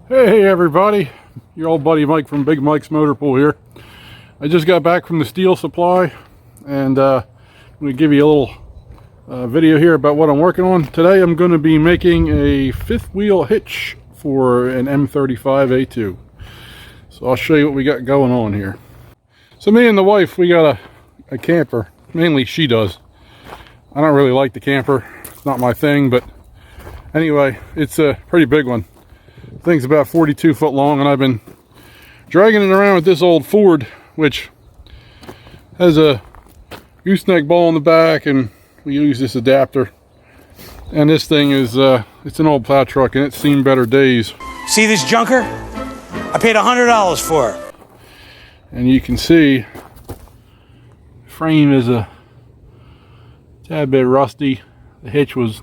Hey everybody, your old buddy Mike from Big Mike's Motor Pool here. I just got back from the steel supply and I'm going to give you a little video here about what I'm working on. Today I'm going to be making a fifth wheel hitch for an M35A2. So I'll show you what we got going on here. So me and the wife, we got a camper. Mainly she does. I don't really like the camper. It's not my thing, but anyway, it's a pretty big one. The thing's about 42 foot long, and I've been dragging it around with this old Ford, which has a gooseneck ball in the back, and we use this adapter. And this thing is it's an old plow truck, and it's seen better days. See this junker? I paid $100 for it. And you can see the frame is a tad bit rusty. The hitch was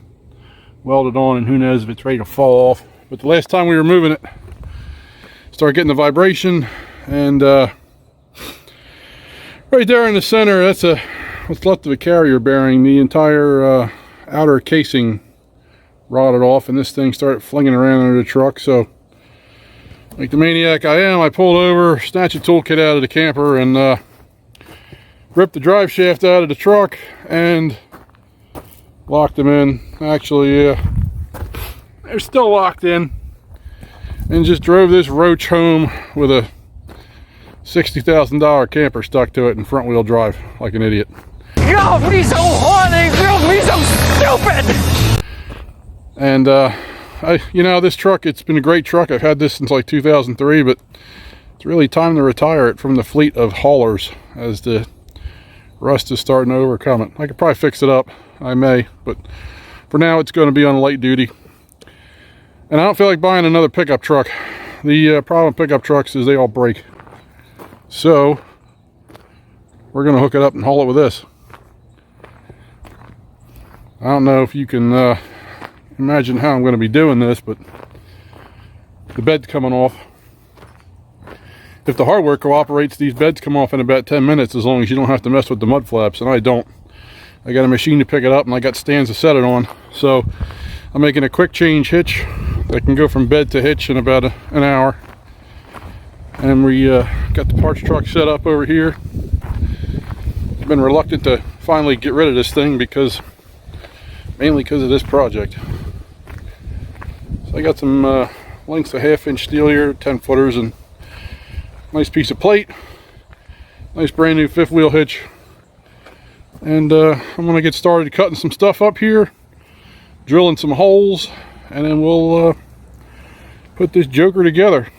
welded on, and who knows if it's ready to fall off. But the last time we were moving it, started getting the vibration, and right there in the center, that's what's left of a carrier bearing. The entire outer casing rotted off, and this thing started flinging around under the truck. So, like the maniac I am, I pulled over, snatched a toolkit out of the camper, and ripped the drive shaft out of the truck and locked them in. Actually, they're still locked in, and just drove this roach home with a $60,000 camper stuck to it in front wheel drive like an idiot. You drove me so hard, they drove me so stupid! And you know, this truck, it's been a great truck. I've had this since like 2003, but it's really time to retire it from the fleet of haulers as the rust is starting to overcome it. I could probably fix it up, I may, but for now it's going to be on light duty. And I don't feel like buying another pickup truck. The problem with pickup trucks is they all break. So we're going to hook it up and haul it with this. I don't know if you can imagine how I'm going to be doing this, but the bed's coming off. If the hardware cooperates, these beds come off in about 10 minutes, as long as you don't have to mess with the mud flaps, and I don't. I got a machine to pick it up, and I got stands to set it on. So I'm making a quick change hitch that can go from bed to hitch in about an hour. And we got the parts truck set up over here. I've been reluctant to finally get rid of this thing mainly because of this project. So I got some lengths of 1/2-inch steel here, 10 footers, and nice piece of plate. Nice brand new fifth wheel hitch. And I'm gonna get started cutting some stuff up here, drilling some holes, and then we'll put this joker together.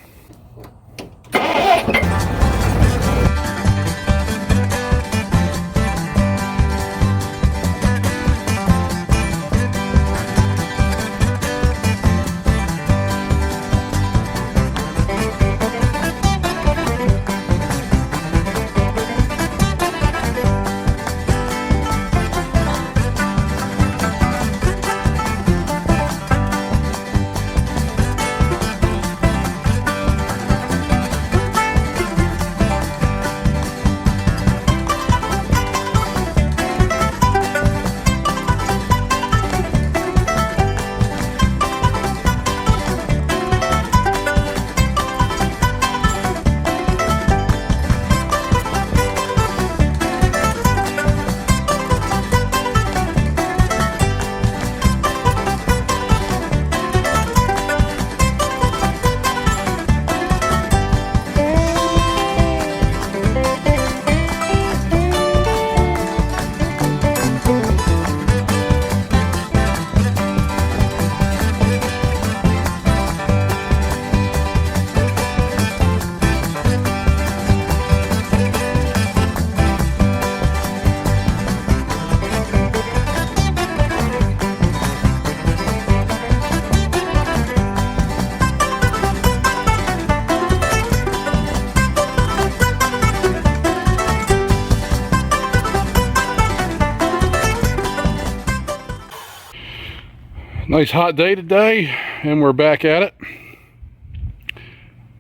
Nice hot day today, and we're back at it.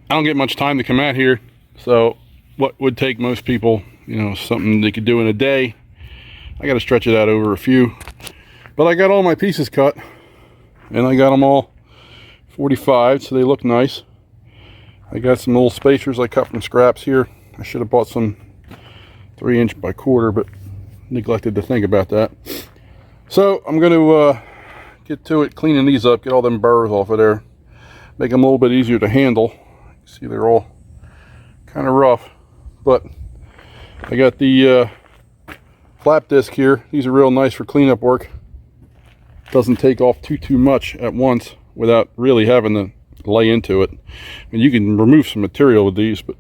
I don't get much time to come out here, so what would take most people, you know, something they could do in a day, I got to stretch it out over a few. But I got all my pieces cut, and I got them all 45, so they look nice. I got some little spacers I cut from scraps here. I should have bought some 3" by 1/4, but neglected to think about that. So I'm going to get to it, cleaning these up, get all them burrs off of there, make them a little bit easier to handle. You see they're all kind of rough, but I got the flap disc here. These are real nice for cleanup work. Doesn't take off too much at once without really having to lay into it. And you can remove some material with these, but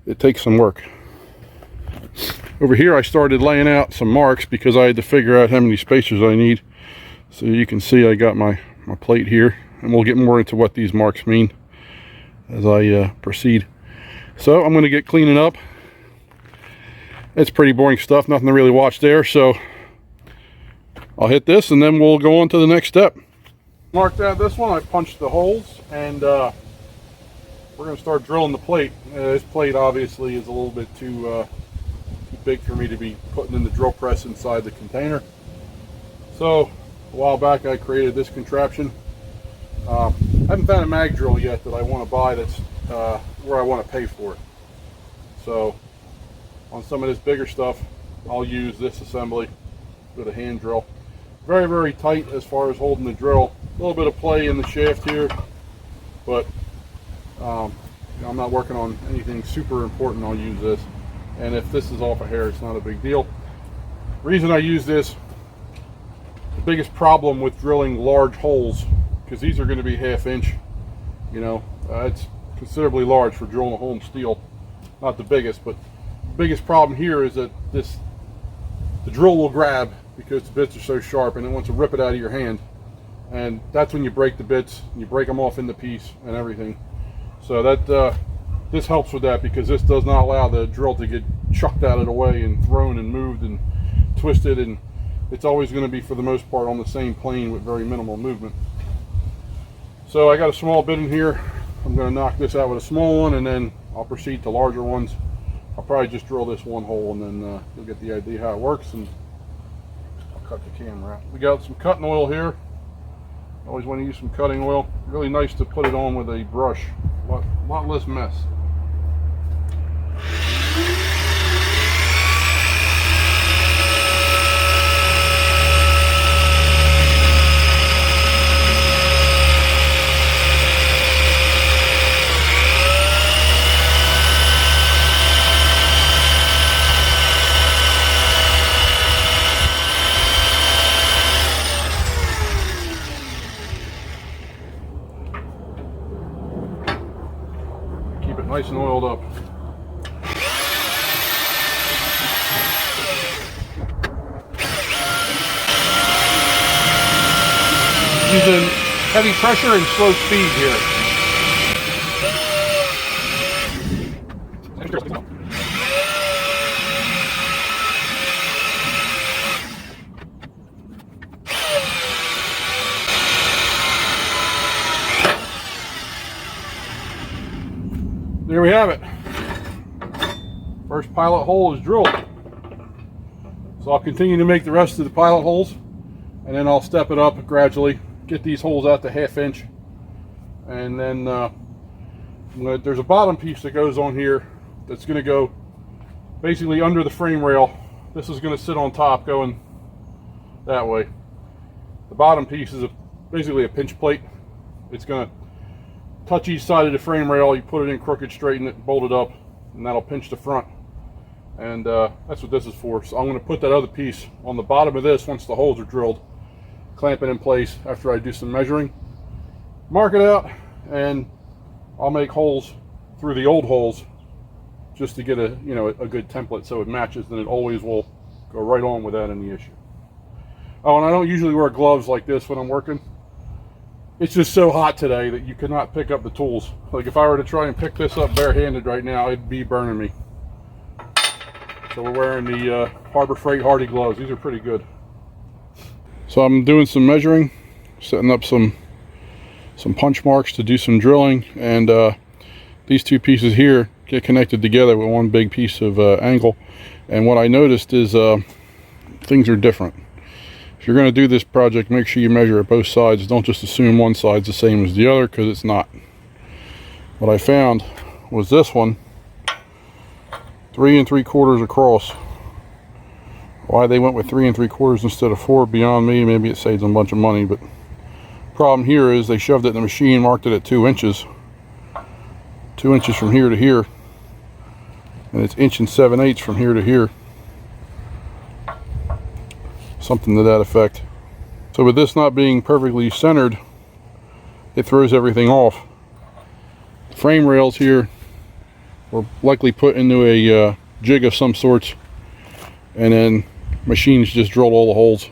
it takes some work. Over here I started laying out some marks because I had to figure out how many spacers I need. So you can see I got my plate here, and we'll get more into what these marks mean as I proceed. So I'm going to get cleaning up. It's pretty boring stuff, nothing to really watch there, so I'll hit this and then we'll go on to the next step. Marked out this one, I punched the holes, and we're going to start drilling the plate. This plate obviously is a little bit too big for me to be putting in the drill press inside the container. So a while back I created this contraption. I haven't found a mag drill yet that I want to buy that's where I want to pay for it. So on some of this bigger stuff I'll use this assembly with a hand drill. Very, very tight as far as holding the drill. A little bit of play in the shaft here, but I'm not working on anything super important. I'll use this, and if this is off a hair, it's not a big deal. Reason I use this, the biggest problem with drilling large holes, because these are going to be 1/2 inch, you know, it's considerably large for drilling a hole in steel. Not the biggest, but the biggest problem here is that the drill will grab because the bits are so sharp, and it wants to rip it out of your hand, and that's when you break the bits, and you break them off into piece and everything. So that this helps with that, because this does not allow the drill to get chucked out of the way and thrown and moved and twisted, and it's always going to be, for the most part, on the same plane with very minimal movement. So I got a small bit in here. I'm going to knock this out with a small one, and then I'll proceed to larger ones. I'll probably just drill this one hole, and then you'll get the idea how it works, and I'll cut the camera out. We got some cutting oil here. Always want to use some cutting oil. Really nice to put it on with a brush. A lot less mess. Nice and oiled up. Using heavy pressure and slow speed here. There we have it. First pilot hole is drilled. So I'll continue to make the rest of the pilot holes, and then I'll step it up gradually, get these holes out to 1/2 inch, and then there's a bottom piece that goes on here that's going to go basically under the frame rail. This is going to sit on top going that way. The bottom piece is basically a pinch plate. It's going to touch each side of the frame rail. You put it in crooked, straighten it, bolt it up, and that'll pinch the front. And that's what this is for. So I'm going to put that other piece on the bottom of this once the holes are drilled, clamp it in place after I do some measuring, mark it out, and I'll make holes through the old holes just to get a good template so it matches, and it always will go right on without any issue. Oh, and I don't usually wear gloves like this when I'm working. It's just so hot today that you cannot pick up the tools. Like if I were to try and pick this up barehanded right now, it'd be burning me. So we're wearing the Harbor Freight Hardy gloves. These are pretty good. So I'm doing some measuring, setting up some punch marks to do some drilling, and these two pieces here get connected together with one big piece of angle. And what I noticed is things are different. If you're going to do this project, make sure you measure at both sides. Don't just assume one side's the same as the other, because it's not. what I found was this one, 3 3/4 across. Why they went with 3 3/4 instead of 4, beyond me. Maybe it saves them a bunch of money, but problem here is they shoved it in the machine, marked it at 2 inches. 2 inches from here to here, and it's 1 7/8 from here to here. Something to that effect. So with this not being perfectly centered, it throws everything off. The frame rails here were likely put into a jig of some sorts, and then machines just drilled all the holes,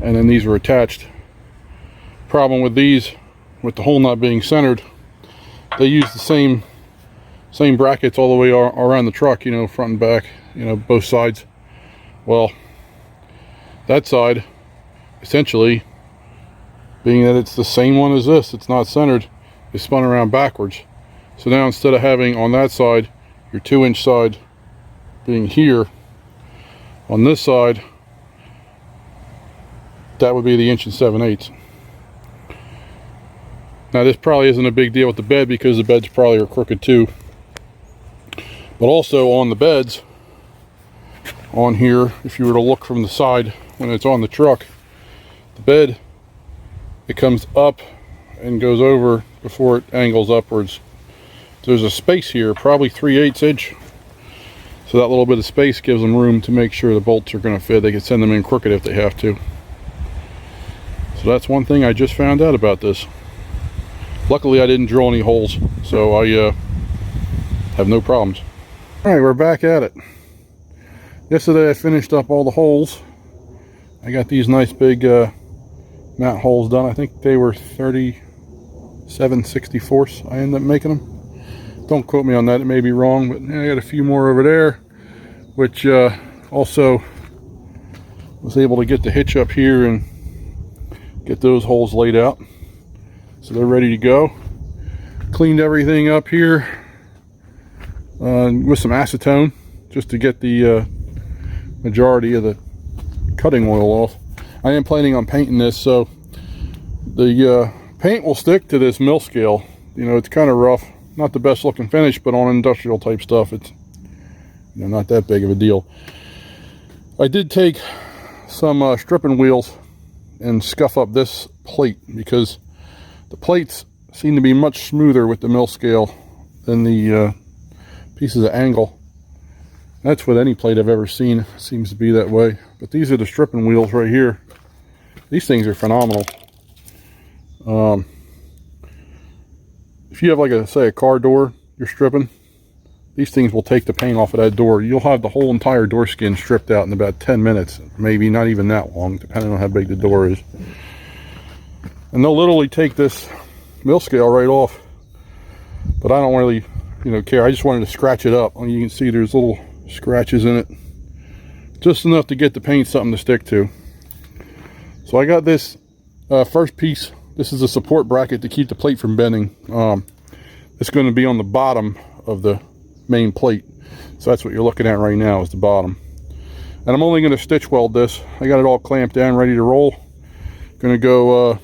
and then these were attached. Problem with these, with the hole not being centered, they use the same brackets all the way around the truck, you know, front and back, you know, both sides. Well, that side, essentially, being that it's the same one as this, it's not centered, is spun around backwards. So now instead of having on that side your 2-inch side being here, on this side that would be the 1 7/8. Now this probably isn't a big deal with the bed because the beds probably are crooked too, but also on the beds on here, if you were to look from the side when it's on the truck, the bed, it comes up and goes over before it angles upwards. There's a space here, probably 3/8 inch, so that little bit of space gives them room to make sure the bolts are going to fit. They can send them in crooked if they have to. So that's one thing I just found out about this. Luckily I didn't drill any holes, so I have no problems. Alright, we're back at it. Yesterday I finished up all the holes. I got these nice big mount holes done. I think they were 37/64 I ended up making them. Don't quote me on that, it may be wrong, but I got a few more over there, which also was able to get the hitch up here and get those holes laid out. So they're ready to go. Cleaned everything up here with some acetone just to get the majority of the cutting oil off. I am planning on painting this, so the paint will stick to this mill scale. You know, it's kind of rough, not the best looking finish, but on industrial type stuff it's, you know, not that big of a deal. I did take some stripping wheels and scuff up this plate because the plates seem to be much smoother with the mill scale than the pieces of angle. That's with any plate I've ever seen, it seems to be that way. But these are the stripping wheels right here. These things are phenomenal. If you have like say a car door you're stripping, these things will take the paint off of that door. You'll have the whole entire door skin stripped out in about 10 minutes, maybe not even that long, depending on how big the door is. And they'll literally take this mill scale right off. But I don't really, you know, care. I just wanted to scratch it up. You can see there's little scratches in it, just enough to get the paint something to stick to. So I got this first piece. This is a support bracket to keep the plate from bending. It's going to be on the bottom of the main plate, so that's what you're looking at right now is the bottom. And I'm only going to stitch weld this. I got it all clamped down, ready to roll. Going to go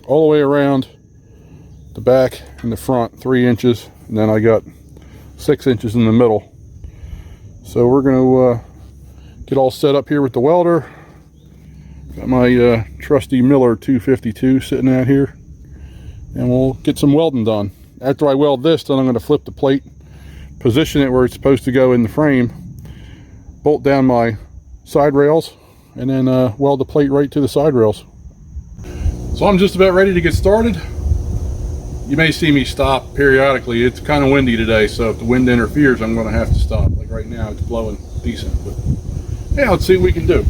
all the way around the back and the front, 3 inches, and then I got 6 inches in the middle. So we're going to get all set up here with the welder. Got my trusty Miller 252 sitting out here, and we'll get some welding done. After I weld this, then I'm going to flip the plate, position it where it's supposed to go in the frame, bolt down my side rails, and then weld the plate right to the side rails. So I'm just about ready to get started. You may see me stop periodically. It's kind of windy today, so if the wind interferes, I'm going to have to stop. Like right now, it's blowing decent, but yeah, let's see what we can do.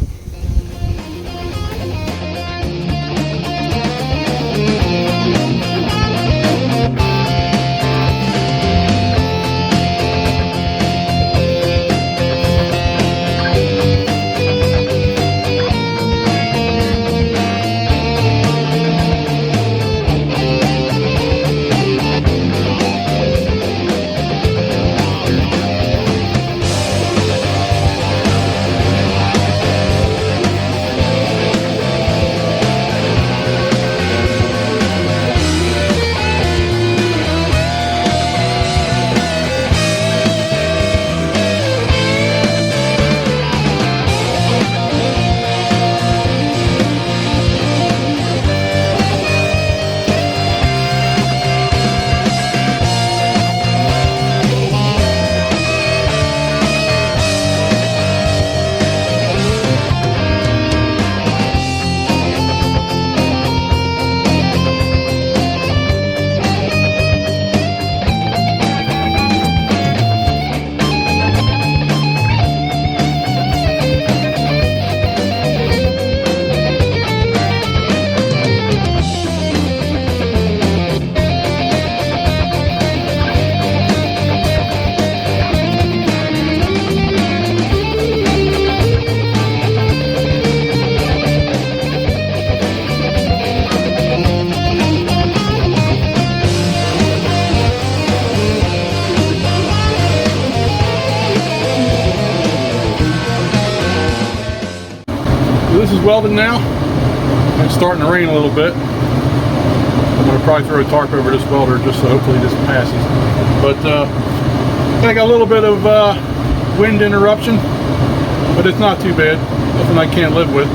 welded now. It's starting to rain a little bit. I'm going to probably throw a tarp over this welder just so hopefully this passes. But I got a little bit of wind interruption, but it's not too bad. Nothing I can't live with.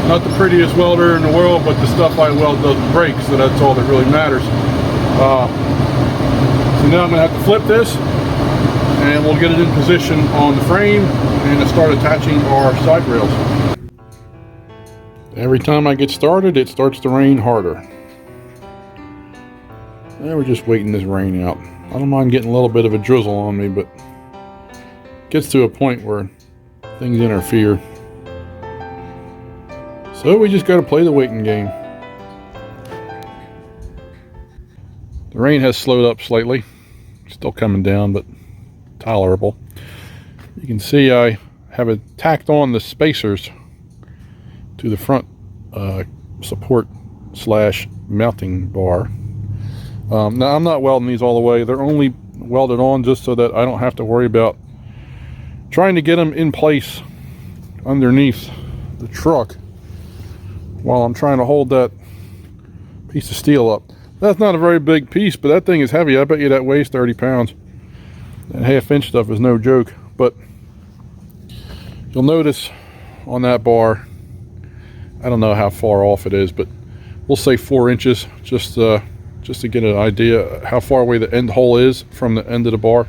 Not the prettiest welder in the world, but the stuff I weld doesn't break, so that's all that really matters. So now I'm going to have to flip this, and we'll get it in position on the frame and start attaching our side rails. Every time I get started, it starts to rain harder. And we're just waiting this rain out. I don't mind getting a little bit of a drizzle on me, but it gets to a point where things interfere. So we just got to play the waiting game. The rain has slowed up slightly. Still coming down, but tolerable. You can see I have tacked on the spacers to the front support slash mounting bar. Now I'm not welding these all the way. They're only welded on just so that I don't have to worry about trying to get them in place underneath the truck while I'm trying to hold that piece of steel up. That's not a very big piece, but that thing is heavy. I bet you that weighs 30 pounds. That half-inch stuff is no joke. But you'll notice on that bar, I don't know how far off it is, but we'll say 4 inches, just to get an idea how far away the end hole is from the end of the bar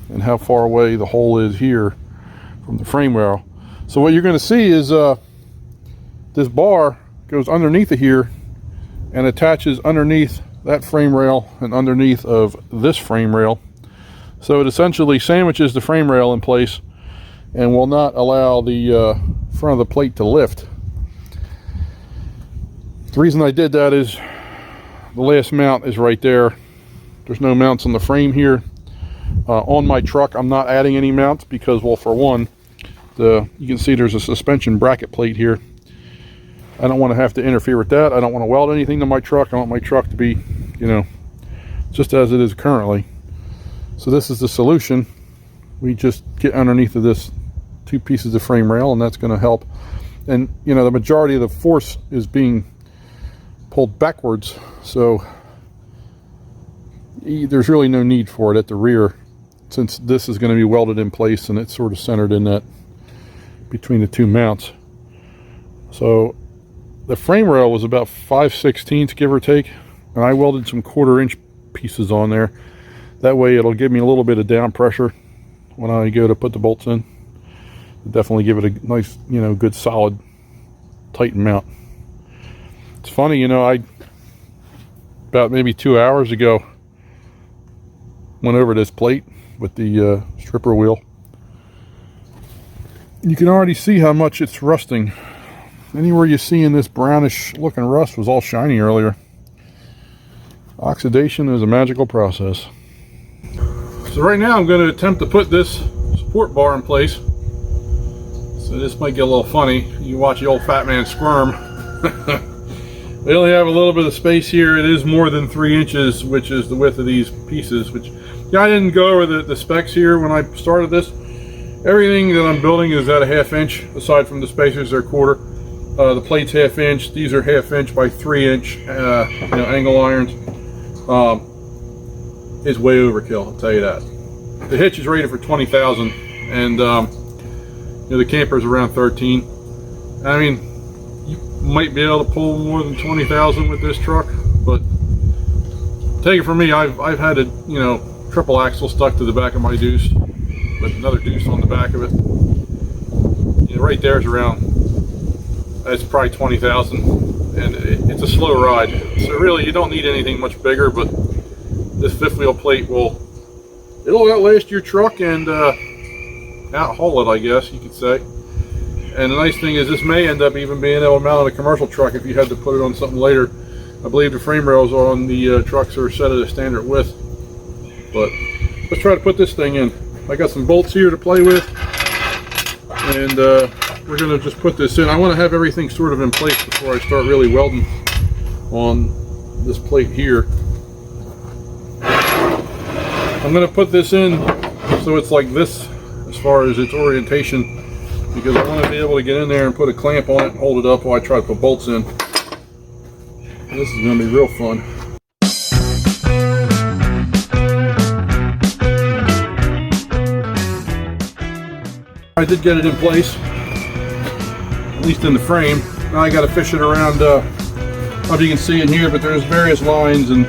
and how far away the hole is here from the frame rail. So what you're going to see is this bar goes underneath of here and attaches underneath that frame rail and underneath of this frame rail. So it essentially sandwiches the frame rail in place and will not allow the front of the plate to lift. The reason I did that is the last mount is right there. There's no mounts on the frame here. On my truck, I'm not adding any mounts because, well, for one, you can see there's a suspension bracket plate here. I don't want to have to interfere with that. I don't want to weld anything to my truck. I want my truck to be, you know, just as it is currently. So this is the solution. We just get underneath of this 2 pieces of frame rail, and that's going to help. And, you know, the majority of the force is being pulled backwards, so there's really no need for it at the rear, since this is going to be welded in place and it's sort of centered in that between the 2 mounts. So the frame rail was about 5/16 give or take, and I welded some 1/4 inch pieces on there. That way it'll give me a little bit of down pressure when I go to put the bolts in. It'll definitely give it a nice, you know, good solid tight mount. It's funny, you know, I about maybe 2 hours ago went over this plate with the stripper wheel. You can already see how much it's rusting. Anywhere you see in this brownish looking rust was all shiny earlier. Oxidation is a magical process. So right now I'm going to attempt to put this support bar in place. So this might get a little funny. You watch the old fat man squirm. We only have a little bit of space here. It is more than 3 inches, which is the width of these pieces, which, yeah, I didn't go over the specs here when I started this. Everything that I'm building is at a 1/2 inch, aside from the spacers, they're 1/4. The plate's 1/2 inch. These are 1/2 inch by 3 inch, you know, angle irons. It's way overkill, I'll tell you that. The hitch is rated for 20,000, and you know, the camper's around 13. I mean, you might be able to pull more than 20,000 with this truck, but take it from me, I've had a, you know, triple axle stuck to the back of my deuce with another deuce on the back of it. You know, right there's around, that's probably 20,000, and it's a slow ride. So really, you don't need anything much bigger, but this 5th wheel plate it'll outlast your truck and out-haul it, I guess you could say. And the nice thing is this may end up even being able to mount on a commercial truck if you had to put it on something later. I believe the frame rails on the trucks are set at a standard width. But let's try to put this thing in. I got some bolts here to play with, and we're going to just put this in. I want to have everything sort of in place before I start really welding on this plate here. I'm going to put this in so it's like this as far as its orientation because I want to be able to get in there and put a clamp on it and hold it up while I try to put bolts in. This is going to be real fun. I did get it in place, at least in the frame. Now I got to fish it around. I don't know if you can see it here, but there's various lines and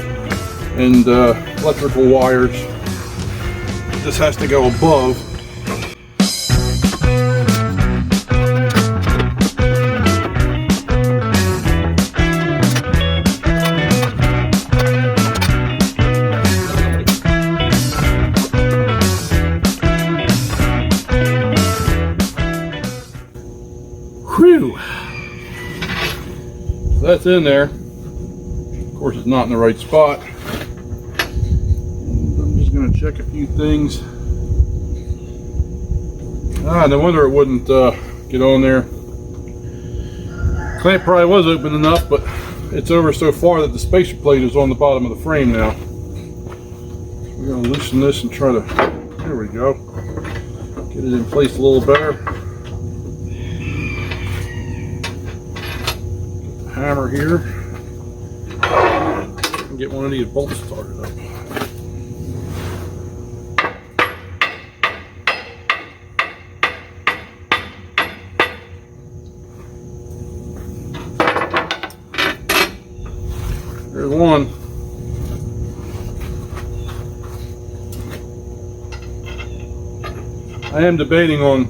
electrical wires. This has to go above. Whew. So that's in there. Of course, it's not in the right spot. And I'm just going to check a few things. No wonder it wouldn't get on there. Clamp probably was open enough, but it's over so far that the spacer plate is on the bottom of the frame now. So we're going to loosen this and try to, there we go, get it in place a little better. Get the hammer here and get one of these bolts started up. There's one. I am debating on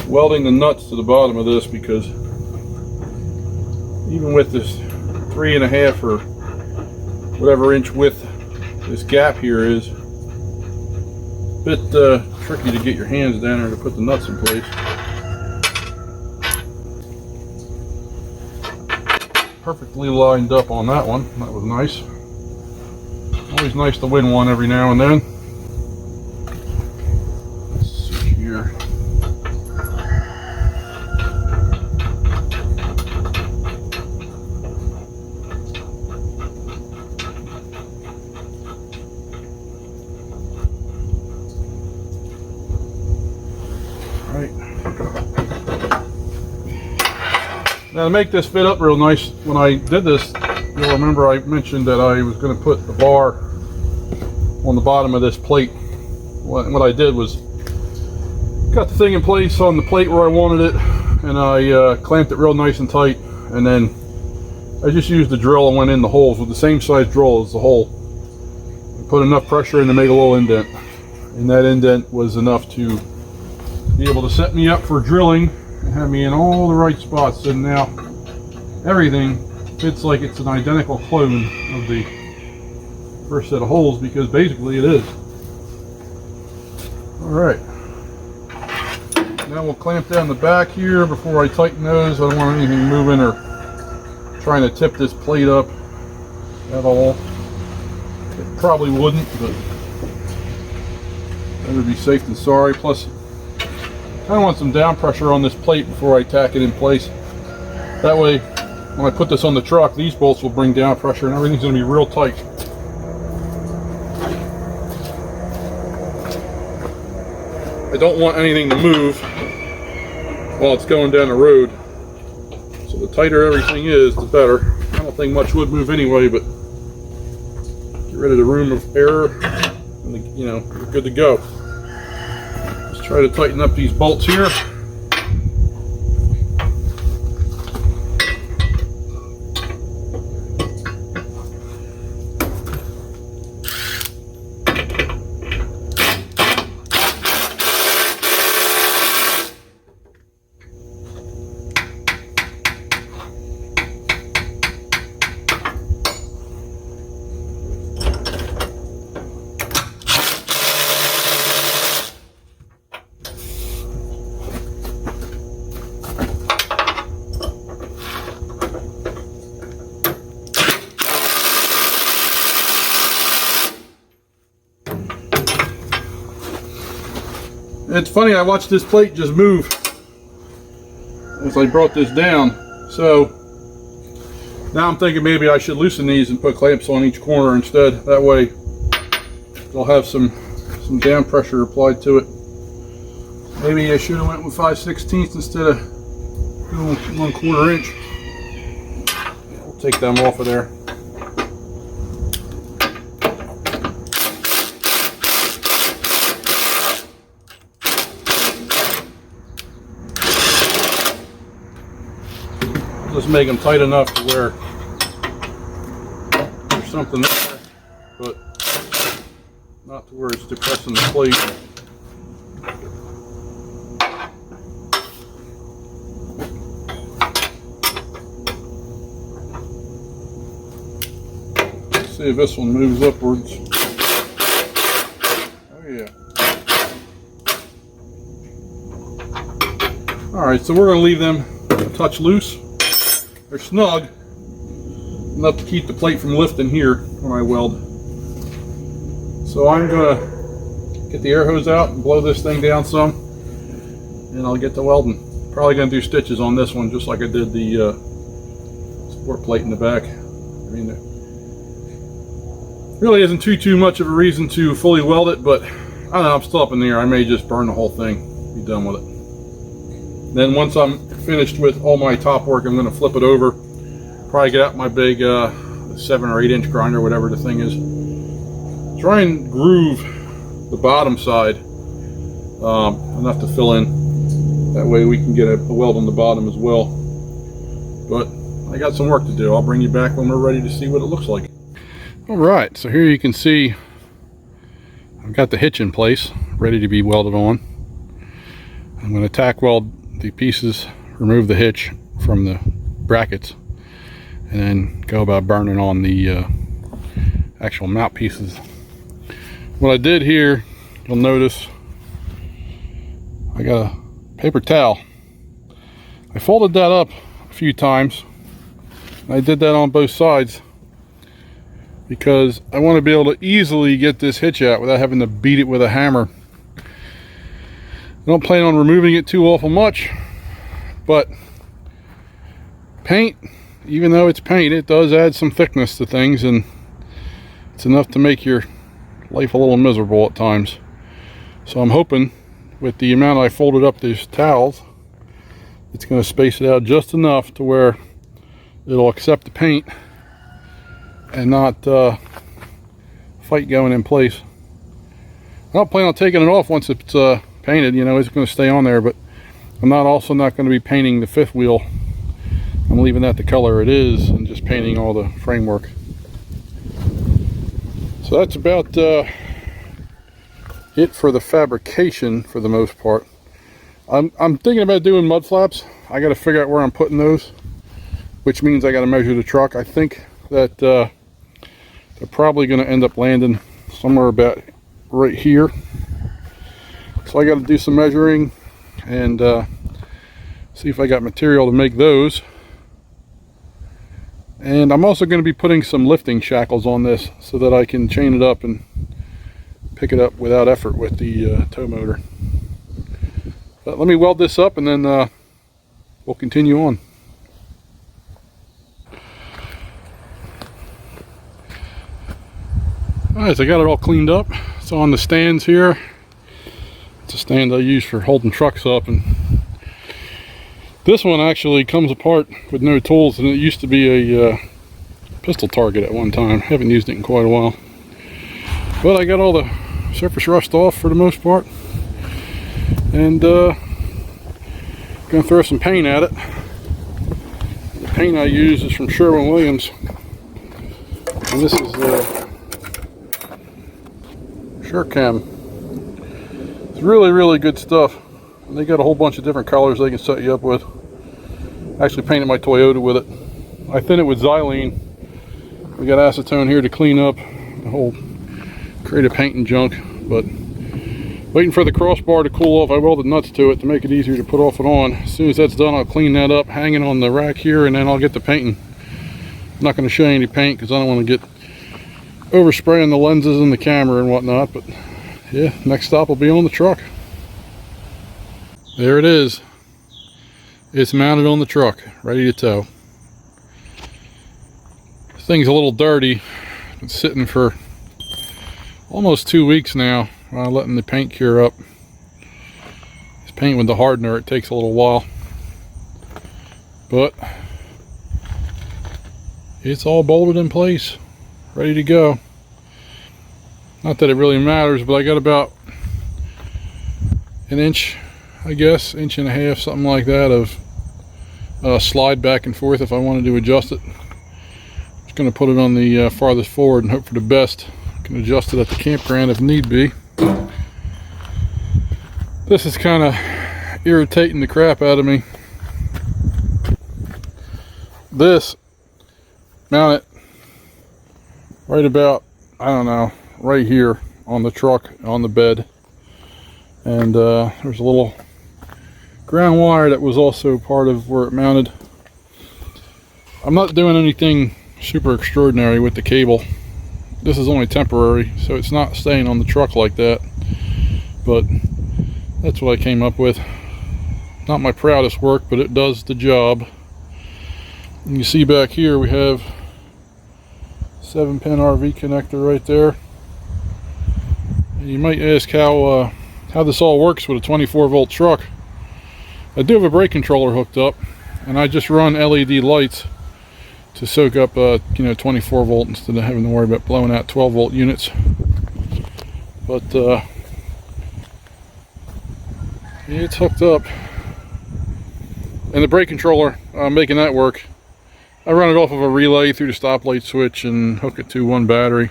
welding the nuts to the bottom of this, because even with this 3.5 or whatever inch width this gap here is, a bit tricky to get your hands down there to put the nuts in place. Perfectly lined up on that one. That was nice. Always nice to win one every now and then. Let's see here. All right. Now to make this fit up real nice, when I did this, you'll remember I mentioned that I was going to put the bar on the bottom of this plate. What I did was got the thing in place on the plate where I wanted it, and I clamped it real nice and tight, and then I just used the drill and went in the holes with the same size drill as the hole. I put enough pressure in to make a little indent, and that indent was enough to be able to set me up for drilling and have me in all the right spots. And now everything fits like it's an identical clone of the first set of holes, because basically it is. Alright, now we'll clamp down the back here before I tighten those. I don't want anything moving or trying to tip this plate up at all. It probably wouldn't, but that would be safe than sorry. Plus, I kind of want some down pressure on this plate before I tack it in place. That way, when I put this on the truck, these bolts will bring down pressure and everything's going to be real tight. I don't want anything to move while it's going down the road. So the tighter everything is, the better. I don't think much would move anyway, but get rid of the room of error and you're good to go. Try to tighten up these bolts here. It's funny, I watched this plate just move as I brought this down. So now I'm thinking maybe I should loosen these and put clamps on each corner instead. That way they'll have some down pressure applied to it. Maybe I should have went with 5/16 instead of doing 1/4 inch. We'll take them off of there. Just make them tight enough to where there's something there, but not to where it's depressing the plate. Let's see if this one moves upwards. Oh yeah. Alright, so we're going to leave them a touch loose. They're snug enough to keep the plate from lifting here when I weld. So I'm going to get the air hose out and blow this thing down some, and I'll get to welding. Probably going to do stitches on this one just like I did the support plate in the back. I mean, there really isn't too much of a reason to fully weld it, but I don't know, I'm still up in the air. I may just burn the whole thing, be done with it. Then once I'm finished with all my top work, I'm going to flip it over, probably get out my big 7 or 8 inch grinder, whatever the thing is. Try and groove the bottom side enough to fill in. That way we can get a weld on the bottom as well. But I got some work to do. I'll bring you back when we're ready to see what it looks like. Alright, so here you can see I've got the hitch in place, ready to be welded on. I'm going to tack weld the pieces, remove the hitch from the brackets, and then go about burning on the actual mount pieces. What I did here, you'll notice I got a paper towel. I folded that up a few times. I did that on both sides because I want to be able to easily get this hitch out without having to beat it with a hammer. I don't plan on removing it too awful much, but paint, even though it's paint, it does add some thickness to things, and it's enough to make your life a little miserable at times. So I'm hoping with the amount I folded up these towels, it's going to space it out just enough to where it'll accept the paint and not fight going in place. I don't plan on taking it off once it's painted. You know, it's going to stay on there, but I'm also not going to be painting the fifth wheel. I'm leaving that the color it is and just painting all the framework. So that's about it for the fabrication for the most part. I'm thinking about doing mud flaps. I got to figure out where I'm putting those, which means I got to measure the truck. I think that they're probably going to end up landing somewhere about right here. So I got to do some measuring and see if I got material to make those. And I'm also going to be putting some lifting shackles on this so that I can chain it up and pick it up without effort with the tow motor. But let me weld this up and then we'll continue on. Alright, so I got it all cleaned up. It's on the stands here. It's a stand I use for holding trucks up, and this one actually comes apart with no tools, and it used to be a pistol target at one time. I haven't used it in quite a while. But I got all the surface rust off for the most part, and gonna throw some paint at it. The paint I use is from Sherwin-Williams, and this is Chem. It's really good stuff. And they got a whole bunch of different colors they can set you up with. I actually painted my Toyota with it. I thin it with xylene. We got acetone here to clean up the whole crate of paint and junk, but waiting for the crossbar to cool off. I welded nuts to it to make it easier to put off and on. As soon as that's done, I'll clean that up, hang it on the rack here, and then I'll get to painting. I'm not going to show you any paint because I don't want to get overspraying the lenses and the camera and whatnot, but yeah, next stop will be on the truck. There it is. It's mounted on the truck, ready to tow. This thing's a little dirty. Been sitting for almost 2 weeks now, letting the paint cure up. This paint with the hardener, it takes a little while. But it's all bolted in place, ready to go. Not that it really matters, but I got about an inch, I guess, inch and a half, something like that, of slide back and forth if I wanted to adjust it. Just going to put it on the farthest forward and hope for the best. I can adjust it at the campground if need be. This is kind of irritating the crap out of me. This, mount it right about, I don't know, right here on the truck, on the bed. And there's a little ground wire that was also part of where it mounted. I'm not doing anything super extraordinary with the cable. This is only temporary, so it's not staying on the truck like that. But that's what I came up with. Not my proudest work, but it does the job. And you see back here we have 7-pin RV connector right there. And you might ask how this all works with a 24-volt truck. I do have a brake controller hooked up, and I just run LED lights to soak up 24 volt instead of having to worry about blowing out 12 volt units. But it's hooked up, and the brake controller, making that work, I run it off of a relay through the stoplight switch and hook it to one battery.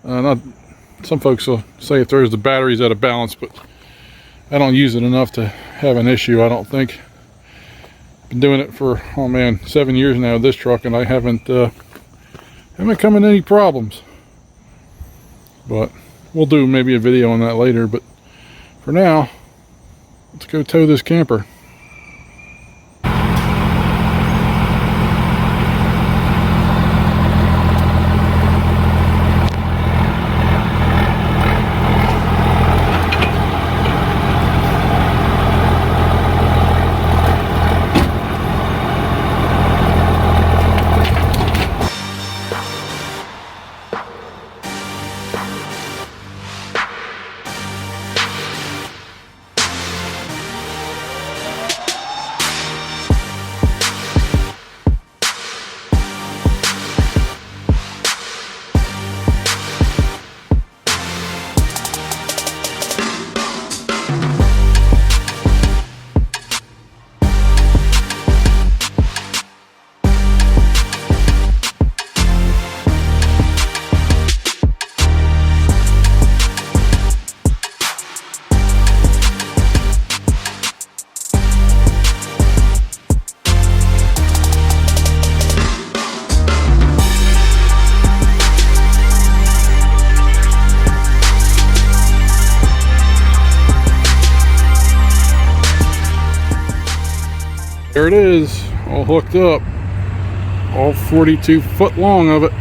Some folks will say it throws the batteries out of balance, but I don't use it enough to have an issue, I don't think. Been doing it for, oh man, 7 years now with this truck, and I haven't come in any problems. But we'll do maybe a video on that later. But for now, let's go tow this camper. There it is, all hooked up, all 42 foot long of it.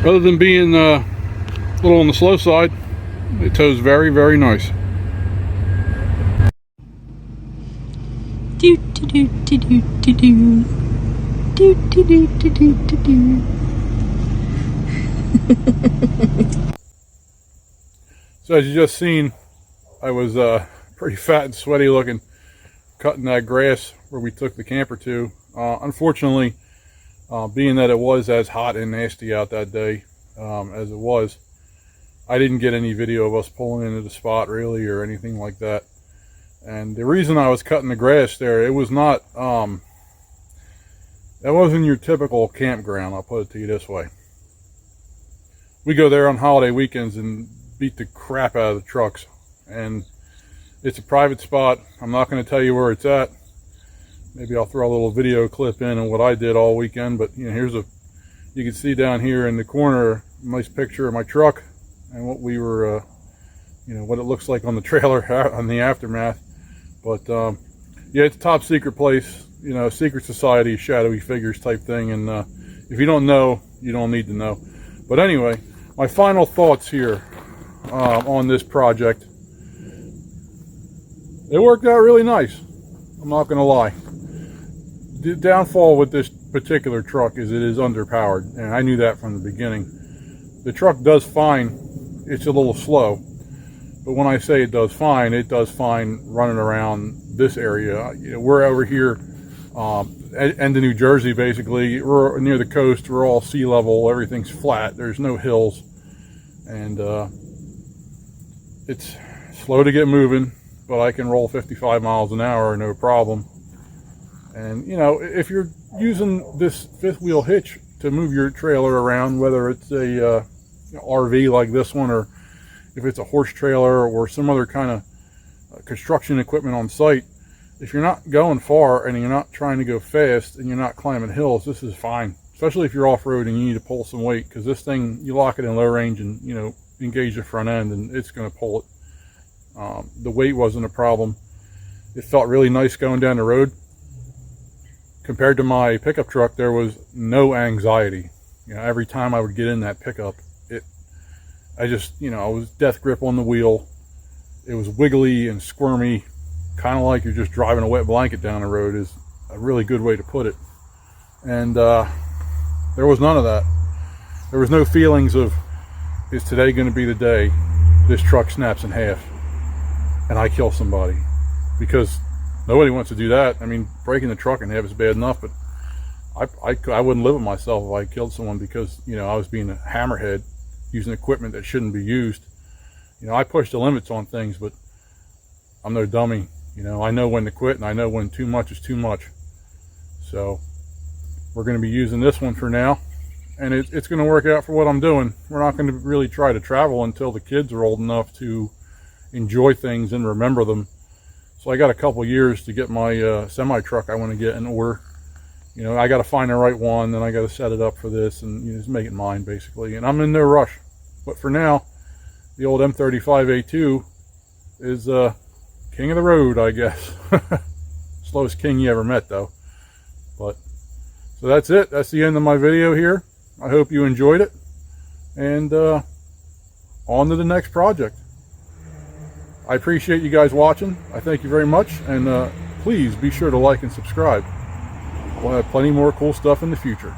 Other than being a little on the slow side, it tows very, very nice. So as you just seen, I was pretty fat and sweaty looking, cutting that grass where we took the camper to. Unfortunately, being that it was as hot and nasty out that day as it was, I didn't get any video of us pulling into the spot really or anything like that. And the reason I was cutting the grass there, it was not, that wasn't your typical campground, I'll put it to you this way. We go there on holiday weekends and beat the crap out of the trucks, and it's a private spot. I'm not going to tell you where it's at. Maybe I'll throw a little video clip in of what I did all weekend, but here's you can see down here in the corner a nice picture of my truck and what we were what it looks like on the trailer on the aftermath. But yeah, it's a top secret place, secret society, shadowy figures type thing, and if you don't know, you don't need to know. But anyway, my final thoughts here on this project. It worked out really nice, I'm not gonna lie. The downfall with this particular truck is it is underpowered, and I knew that from the beginning. The truck does fine. It's a little slow. But when I say it does fine running around this area. You know, we're over here, end of New Jersey, basically. We're near the coast. We're all sea level. Everything's flat. There's no hills. And it's slow to get moving, but I can roll 55 miles an hour, no problem. And, you know, if you're using this fifth wheel hitch to move your trailer around, whether it's a RV like this one, or if it's a horse trailer or some other kind of construction equipment on site, if you're not going far and you're not trying to go fast and you're not climbing hills, this is fine. Especially if you're off-road and you need to pull some weight, because this thing, you lock it in low range and, you know, engage the front end and it's going to pull it. The weight wasn't a problem. It felt really nice going down the road. Compared to my pickup truck, there was no anxiety. You know, every time I would get in that pickup, I was death grip on the wheel. It was wiggly and squirmy, kind of like you're just driving a wet blanket down the road, is a really good way to put it. And there was none of that. There was no feelings of, is today going to be the day this truck snaps in half and I kill somebody? Because nobody wants to do that. I mean, breaking the truck in half is bad enough, but I wouldn't live with myself if I killed someone because, you know, I was being a hammerhead, using equipment that shouldn't be used. You know, I push the limits on things, but I'm no dummy. You know, I know when to quit and I know when too much is too much. So we're going to be using this one for now, and it's going to work out for what I'm doing. We're not going to really try to travel until the kids are old enough to enjoy things and remember them. So I got a couple years to get my semi truck I want to get in order. You know, I got to find the right one, then I got to set it up for this and, you know, just make it mine basically. And I'm in no rush. But for now, the old M35A2 is king of the road, I guess. Slowest king you ever met, though. But so that's it. That's the end of my video here. I hope you enjoyed it. And on to the next project. I appreciate you guys watching. I thank you very much. And please be sure to like and subscribe. We'll have plenty more cool stuff in the future.